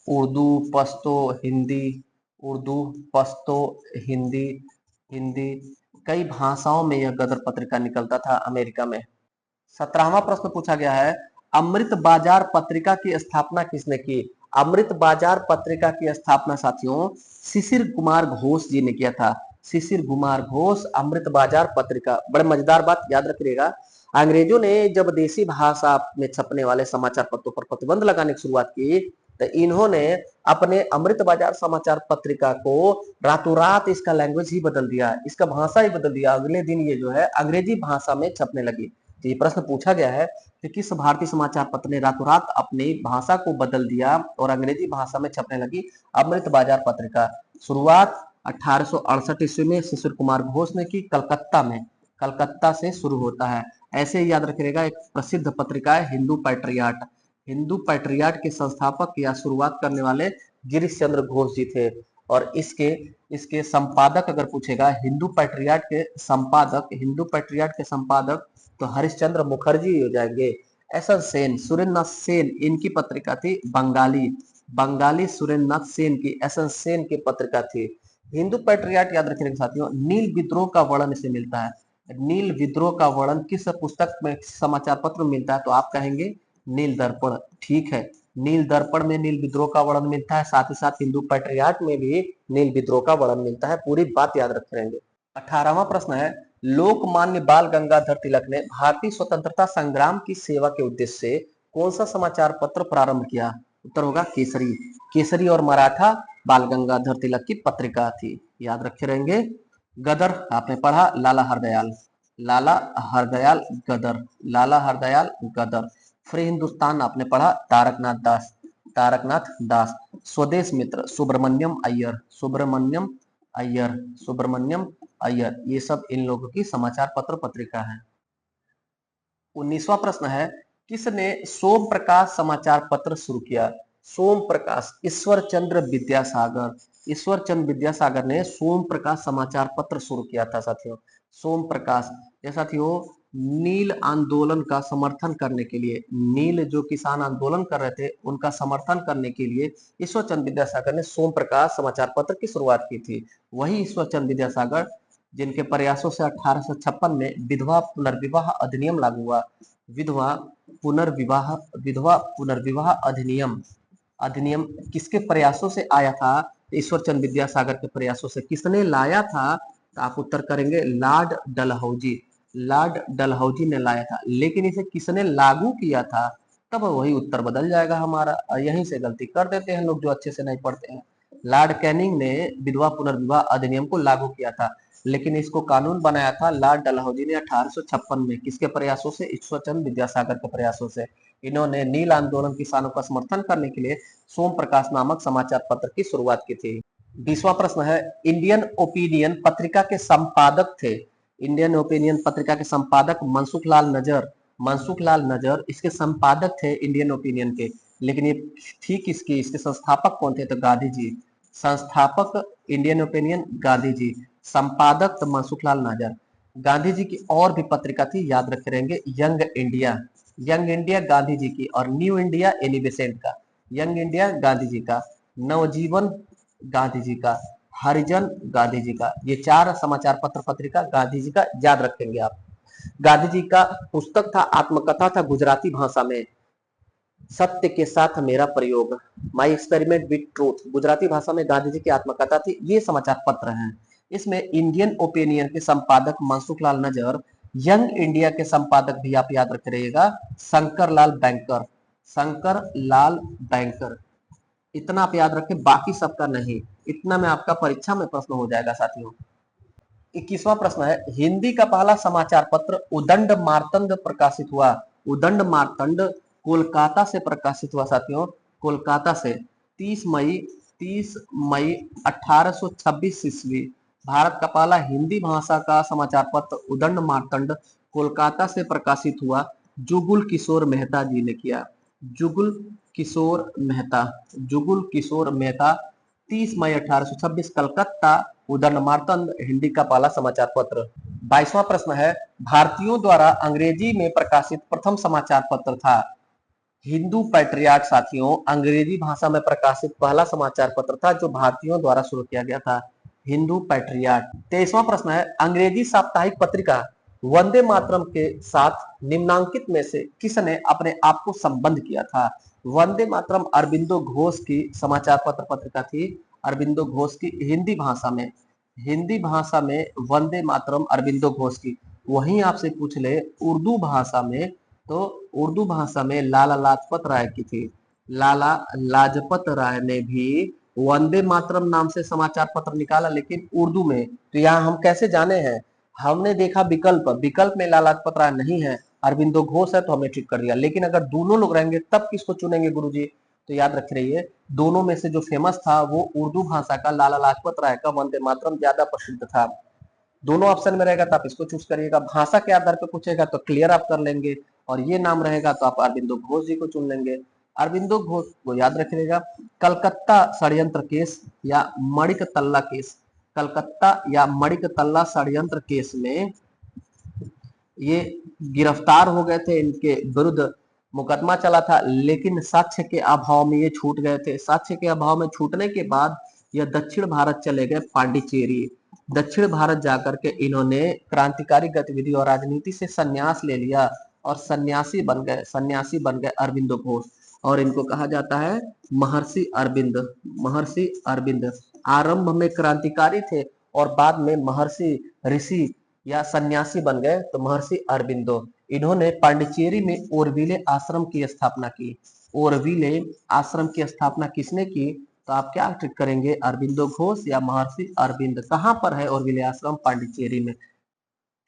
A: उर्दू, पश्तो, हिंदी, उर्दू, पश्तो, हिंदी, हिंदी, कई भाषाओं में यह गदर पत्रिका निकलता था अमेरिका में। 17वां प्रश्न पूछा गया है, अमृत बाजार पत्रिका की स्थापना किसने की? अमृत बाजार पत्रिका की स्थापना साथियों शिशिर कुमार घोष जी ने किया था। शिशिर कुमार घोष, अमृत बाजार पत्रिका। बड़े मजेदार बात याद रखिएगा, अंग्रेजों ने जब देसी भाषा में छपने वाले समाचार पत्रों पर प्रतिबंध लगाने की शुरुआत की, तो इन्होंने अपने अमृत बाजार समाचार पत्रिका को रातों रात इसका लैंग्वेज ही बदल दिया, इसका भाषा ही बदल दिया। अगले दिन ये जो है अंग्रेजी भाषा में छपने लगी। तो ये प्रश्न पूछा गया है कि किस भारतीय समाचार पत्र ने रातों रात अपनी भाषा को बदल दिया और अंग्रेजी भाषा में छपने लगी? अमृत बाजार पत्रिका। शुरुआत 1868 ईस्वी में शिशिर कुमार घोष ने की, कलकत्ता में, कलकत्ता से शुरू होता है। ऐसे ही याद रखिएगा, एक प्रसिद्ध पत्रिका है हिंदू पैट्रियाट। हिंदू पैट्रियाट के संस्थापक या शुरुआत करने वाले गिरीश चंद्र घोष जी थे। और इसके इसके संपादक अगर पूछेगा, हिंदू पैट्रियाट के संपादक तो हरिश्चंद्र मुखर्जी हो जाएंगे। एसएन सेन, सुरेंद्र नाथ सेन, इनकी पत्रिका थी बंगाली। बंगाली सुरेंद्र नाथ सेन की, एसएन सेन की पत्रिका थी। हिंदू पैट्रियाट याद रखिएगा साथियों। नील विद्रोह का वर्णन इसे मिलता है। नील विद्रोह का वर्णन किस पुस्तक में, समाचार पत्र में मिलता है? तो आप कहेंगे नील दर्पण। ठीक है, नील दर्पण में नील विद्रोह का वर्णन मिलता है, साथ ही साथ हिंदू पैट्रियाट में भी नील विद्रोह का वर्णन मिलता है। पूरी बात याद रख रहेंगे। 18वां प्रश्न है, लोकमान्य बाल गंगाधर तिलक ने भारतीय स्वतंत्रता संग्राम की सेवा के उद्देश्य से कौन सा समाचार पत्र प्रारंभ किया? उत्तर होगा केसरी। केसरी और मराठा बाल गंगाधर तिलक की पत्रिका थी, याद रखे रहेंगे। गदर आपने पढ़ा, लाला हरदयाल, लाला हरदयाल गदर, लाला हरदयाल गदर। फ्री हिंदुस्तान आपने पढ़ा, तारकनाथ दास, तारकनाथ दास। स्वदेश मित्र सुब्रमण्यम अय्यर, सुब्रमण्यम अय्यर, सुब्रमण्यम अय्यर। ये सब इन लोगों की समाचार पत्र पत्रिका है। 19वां प्रश्न है, किसने सोम प्रकाश समाचार पत्र शुरू किया? सोम प्रकाश, ईश्वर चंद्र विद्यासागर। ईश्वर चंद्र विद्यासागर ने सोम प्रकाश समाचार पत्र शुरू किया था साथियों। सोम प्रकाश, ये साथियों नील आंदोलन का समर्थन करने के लिए, नील जो किसान आंदोलन कर रहे थे उनका समर्थन करने के लिए ईश्वर चंद्र विद्यासागर ने सोम प्रकाश समाचार पत्र की शुरुआत की थी। वही ईश्वर चंद्र विद्यासागर जिनके प्रयासों से 1856 में विधवा पुनर्विवाह अधिनियम लागू हुआ। विधवा पुनर्विवाह, विधवा पुनर्विवाह अधिनियम, अधिनियम किसके प्रयासों से आया था? ईश्वर चंद्र विद्यासागर के प्रयासों से। किसने लाया था? तो आप उत्तर करेंगे लॉर्ड डलहौजी, लॉर्ड डलहौजी ने लाया था। लेकिन इसे किसने लागू किया था? तब वही उत्तर बदल जाएगा हमारा। यहीं से गलती कर देते हैं लोग जो अच्छे से नहीं पढ़ते हैं। लॉर्ड कैनिंग ने विधवा पुनर्विवाह अधिनियम को लागू किया था, लेकिन इसको कानून बनाया था लॉर्ड डलहौजी ने 1856 में। किसके प्रयासों से? ईश्वर चंद्र विद्यासागर के प्रयासों से। इन्होंने नील आंदोलन किसानों का समर्थन करने के लिए सोम प्रकाश नामक समाचार पत्र की शुरुआत की थी। 20वां प्रश्न है, इंडियन ओपिनियन पत्रिका के संपादक थे। इंडियन ओपिनियन पत्रिका के संपादक मनसुख लाल नजर, मनसुख लाल नजर इसके संपादक थे इंडियन ओपिनियन के। लेकिन ये ठीक इसके संस्थापक कौन थे? तो गांधी जी। संस्थापक इंडियन ओपिनियन गांधी जी, संपादक मनसुख लाल नजर। गांधी जी की और भी पत्रिका थी, याद रखे रहेंगे, young India, young India Gandhi ji की, और न्यू इंडिया एनी बेसेंट का। यंग इंडिया गांधी जी का, नवजीवन गांधी जी का, हरिजन गांधी जी का। ये 4 समाचार पत्र पत्रिका गांधी जी का, याद रखेंगे आप। गांधी जी का पुस्तक था, आत्मकथा था गुजराती भाषा में, सत्य के साथ मेरा प्रयोग, my experiment with truth. Gujarati भाषा में गांधी जी की आत्मकथा थी। ये समाचार पत्र हैं। इसमें इंडियन ओपिनियन के संपादक मनसुख लाल नजर, यंग इंडिया के संपादक भी आप याद रखे रहिएगा, शंकर लाल बैंकर, शंकर लाल बैंकर। इतना आप याद रखें, बाकी सबका नहीं। इतना में आपका परीक्षा में प्रश्न हो जाएगा साथियों। 21वां प्रश्न है, हिंदी का पहला समाचार पत्र उदंड मार्तंड प्रकाशित हुआ। उदंड मार्तंड कोलकाता से प्रकाशित हुआ साथियों, कोलकाता से। 30 मई 1826 ईस्वी। भारत का पहला हिंदी भाषा का समाचार पत्र उदंड मार्तंड कोलकाता से प्रकाशित हुआ। जुगुल किशोर मेहता जी ने किया। जुगुल किशोर मेहता, जुगुल किशोर मेहता। 30 मई 1826 कलकत्ता, उदंड मार्तंड हिंदी का पहला समाचार पत्र। 22वां प्रश्न है, भारतीयों द्वारा अंग्रेजी में प्रकाशित प्रथम समाचार पत्र था। हिंदू पैट्रियाट साथियों, अंग्रेजी भाषा में प्रकाशित पहला समाचार पत्र था जो भारतीयों द्वारा शुरू किया गया था, हिंदू पैट्रियाट। 23वां प्रश्न है, अंग्रेजी साप्ताहिक पत्रिका वंदे मातरम के साथ निम्नांकित में से किसने अपने आप को संबंध किया था? वंदे मातरम अरबिंदो घोष की समाचार पत्र पत्रिका थी। अरबिंदो घोष की हिंदी भाषा में, हिंदी भाषा में वंदे मातरम अरबिंदो घोष की। वहीं आपसे पूछ ले उर्दू भाषा में, तो उर्दू भाषा में लाला लाजपत राय की थी। लाला लाजपत राय ने भी वंदे मातरम नाम से समाचार पत्र निकाला, लेकिन उर्दू में। तो यहाँ हम कैसे जाने हैं? हमने देखा विकल्प, विकल्प में लाला लाजपत राय नहीं है, अरबिंदो घोष है, तो हमने ठीक कर दिया। लेकिन अगर दोनों लोग रहेंगे तब किसको चुनेंगे गुरुजी? तो याद रख रहिए, दोनों में से जो फेमस था वो उर्दू भाषा का लाला लाजपत राय का वंदे मातरम ज्यादा प्रसिद्ध था। दोनों ऑप्शन में रहेगा तो आप इसको चूज करिएगा। भाषा के आधार पर पूछेगा तो क्लियर आप कर लेंगे, और ये नाम रहेगा तो आप अरबिंदो घोष जी को चुन लेंगे। अरबिंदो घोष को याद रखिएगा। कलकत्ता षड्यंत्र केस या मणिकतल्ला केस, कलकत्ता या मणिकतल्ला षड्यंत्र केस में ये गिरफ्तार हो गए थे, इनके विरुद्ध मुकदमा चला था, लेकिन साक्ष्य के अभाव में ये छूट गए थे। साक्ष्य के अभाव में छूटने के बाद यह दक्षिण भारत चले गए, पांडिचेरी। दक्षिण भारत जाकर के इन्होंने क्रांतिकारी गतिविधि और राजनीति से संन्यास ले लिया और सन्यासी बन गए अरबिंदो घोष। और इनको कहा जाता है महर्षि अरविंद। महर्षि अरविंद आरंभ में क्रांतिकारी थे और बाद में महर्षि ऋषि या सन्यासी बन गए, तो महर्षि अरबिंदो। इन्होंने पांडिचेरी में ओरविले आश्रम की स्थापना की। ओरविले आश्रम की स्थापना किसने की? तो आप क्या टिक करेंगे, अरबिंदो घोष या महर्षि अरविंद। कहां पर है ओरविले आश्रम? पांडिचेरी में।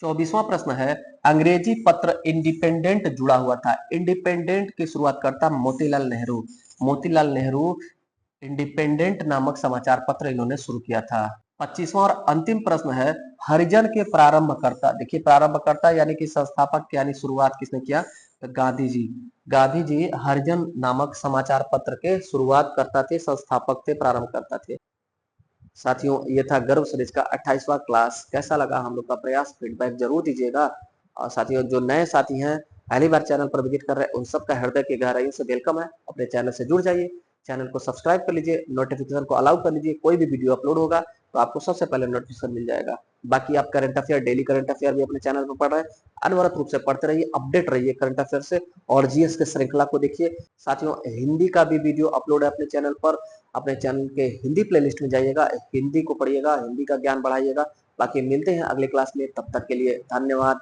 A: 24वां प्रश्न है, अंग्रेजी पत्र इंडिपेंडेंट जुड़ा हुआ था। इंडिपेंडेंट की शुरुआत करता मोतीलाल नेहरू। मोतीलाल नेहरू इंडिपेंडेंट नामक समाचार पत्र इन्होंने शुरू किया था। 25वां और अंतिम प्रश्न है, हरिजन के प्रारंभकर्ता। देखिए प्रारंभकर्ता यानी कि संस्थापक, यानी शुरुआत किसने किया? तो गांधी जी। गांधी जी हरिजन नामक समाचार पत्र के शुरुआत करता थे, संस्थापक थे, प्रारंभकर्ता थे। साथियों ये था गर्व सीरीज का 28वां क्लास। कैसा लगा हम लोग का प्रयास? फीडबैक जरूर दीजिएगा। और साथियों जो नए साथी हैं, पहली बार चैनल पर विजिट कर रहे हैं, उन सबका हृदय की गहराइयों से वेलकम है। अपने चैनल से जुड़ जाइए, चैनल को सब्सक्राइब कर लीजिए, नोटिफिकेशन को अलाउ कर लीजिए। कोई भी वीडियो अपलोड होगा तो आपको सबसे पहले नोटिफिकेशन मिल जाएगा। बाकी आप current affair, daily current affair भी अपने चैनल पर पढ़ रहे हैं, अनवरत रूप से पढ़ते रहिए, अपडेट रहिए करंट अफेयर से, और जीएस के श्रृंखला को देखिए। साथियों हिंदी का भी वीडियो अपलोड है अपने चैनल पर, अपने चैनल के हिंदी प्लेलिस्ट में जाइएगा, हिंदी को पढ़िएगा, हिंदी का ज्ञान बढ़ाइएगा। बाकी मिलते हैं अगले क्लास में, तब तक के लिए धन्यवाद।